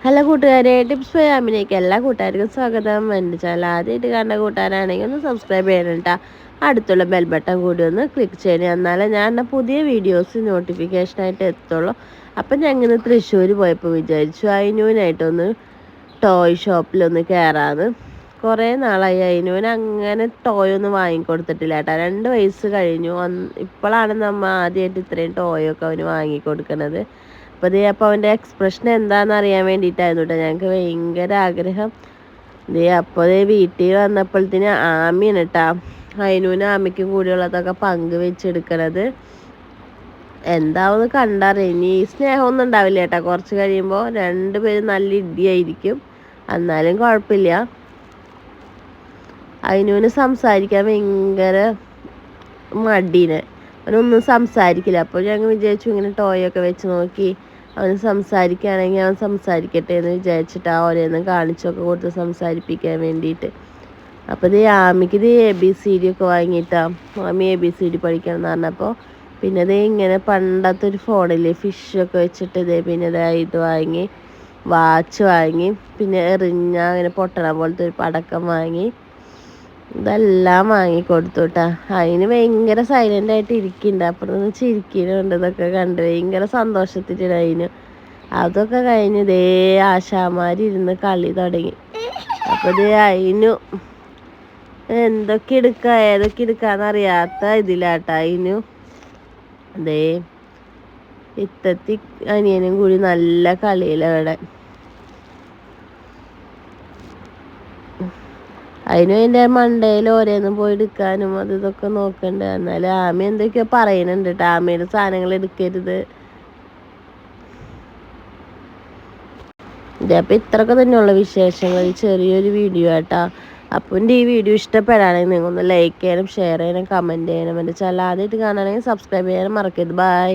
Hello കൂട്ടുകാരെ, tips by ആമിനേക്ക് എല്ലാ കൂട്ടുകാർക്കും സ്വാഗതം. എൻ്റെ ചാനൽ ആദ്യമായിട്ട് കാണുന്ന കൂട്ടുകാരാണെങ്കിൽ ഒന്ന് സബ്സ്ക്രൈബ് ചെയ്യണം കേട്ടോ. അടുത്തുള്ള ബെൽ ബട്ടൺ കൂടി ഒന്ന് ക്ലിക്ക് ചെയ്യണം, എന്നാലേ ഞാൻ പുതിയ വീഡിയോസ് നോട്ടിഫിക്കേഷനായിട്ട് എത്തുള്ളൂ. അപ്പം ഞാൻ ഇങ്ങനെ തൃശ്ശൂർ പോയപ്പോൾ വിചാരിച്ചു അയിനൂനായിട്ടൊന്ന് ടോയ് ഷോപ്പിലൊന്ന് കയറാമെന്ന്. കുറേ നാളായി അയിനൂന് അങ്ങനെ ടോയ് ഒന്നും വാങ്ങിക്കൊടുത്തിട്ടില്ല കേട്ടോ. 2 വയസ്സ് കഴിഞ്ഞു. ഇപ്പോഴാണ് നമ്മൾ ആദ്യമായിട്ട് ഇത്രയും ടോയൊക്കെ അവന് വാങ്ങിക്കൊടുക്കുന്നത്. അപ്പോൾ അവൻ്റെ എക്സ്പ്രഷൻ എന്താണെന്ന് അറിയാൻ വേണ്ടിയിട്ടായിരുന്നു കേട്ടോ ഞങ്ങൾക്ക് ഭയങ്കര ആഗ്രഹം. അപ്പോൾ വീട്ടിൽ വന്നപ്പോഴത്തേന് ആമിയാണ് കേട്ടോ അയിനൂനും ആമിക്കും കൂടിയുള്ളതൊക്കെ പങ്കുവെച്ചെടുക്കണത്. എന്താവെന്ന് കണ്ടറിയാം. ഇനി സ്നേഹമൊന്നും ഉണ്ടാവില്ല കേട്ടോ. കുറച്ച് കഴിയുമ്പോൾ 2 പേരും നല്ല ഇടിയായിരിക്കും. എന്നാലും കുഴപ്പമില്ല. അയിനൂന് സംസാരിക്കാൻ ഭയങ്കര മടീനെ, അവനൊന്നും സംസാരിക്കില്ല. അപ്പോൾ ഞങ്ങൾ വിചാരിച്ചു ഇങ്ങനെ ടോയൊക്കെ വെച്ച് നോക്കി അവന് സംസാരിക്കുകയാണെങ്കിൽ അവൻ സംസാരിക്കട്ടെ എന്ന് വിചാരിച്ചിട്ട് ഓരോന്നും കാണിച്ചൊക്കെ കൊടുത്ത് സംസാരിപ്പിക്കാൻ വേണ്ടിയിട്ട്. അപ്പോൾ ആമിക്ക് ABCD ഒക്കെ വാങ്ങിയിട്ടാണ്. ആമി ABCD പഠിക്കണം എന്ന് പറഞ്ഞപ്പോൾ പിന്നെ ഇങ്ങനെ പണ്ടത്തെ ഒരു ഫോണില്ലേ ഫിഷൊക്കെ വെച്ചിട്ട് പിന്നെ ഇത് വാങ്ങി, വാച്ച് വാങ്ങി, പിന്നെ അങ്ങനെ പൊട്ടണ പോലത്തെ ഒരു പടക്കം വാങ്ങി. ഇതെല്ലാം വാങ്ങിക്കൊടുത്തു കേട്ടോ. അതിന് ഭയങ്കര സൈലൻ്റായിട്ട് ഇരിക്കുന്നുണ്ട്. അപ്പുറത്ത് ചിരിക്കുന്നുണ്ട്. ഇതൊക്കെ കണ്ട് ഭയങ്കര സന്തോഷത്തിലാണ് അതിന്. അതൊക്കെ കഴിഞ്ഞ് ആശാമാരിരുന്ന് കളി തുടങ്ങി. അപ്പോൾ അതിനു എന്തൊക്കെ എടുക്കുക ഏതൊക്കെ എടുക്കാന്നറിയാത്ത ഇതിലാട്ടോ അതിനു. ഇത്തത്തി അനിയനും കൂടി നല്ല കളിയിലവിടെ. അതിനും അതിൻ്റെ മണ്ടയിൽ ഓരോന്നും പോയി എടുക്കാനും അത് ഇതൊക്കെ നോക്കണ്ട്. എന്നാലും ആമി എന്തൊക്കെയോ പറയുന്നുണ്ട് കേട്ടോ. ആമയുടെ സാധനങ്ങൾ എടുക്കരുത്. അപ്പോൾ ഇത്രയൊക്കെ തന്നെയുള്ള വിശേഷങ്ങൾ. ചെറിയൊരു വീഡിയോ ആട്ടോ. അപ്പം ഈ വീഡിയോ ഇഷ്ടപ്പെടുകയാണെങ്കിൽ നിങ്ങൾ ഒന്ന് ലൈക്ക് ചെയ്യാനും ഷെയർ ചെയ്യാനും കമൻറ്റ് ചെയ്യാനും, എൻ്റെ ചാനൽ ആദ്യമായിട്ട് കാണുകയാണെങ്കിൽ സബ്സ്ക്രൈബ് ചെയ്യാനും മറക്കരുത്. ബൈ.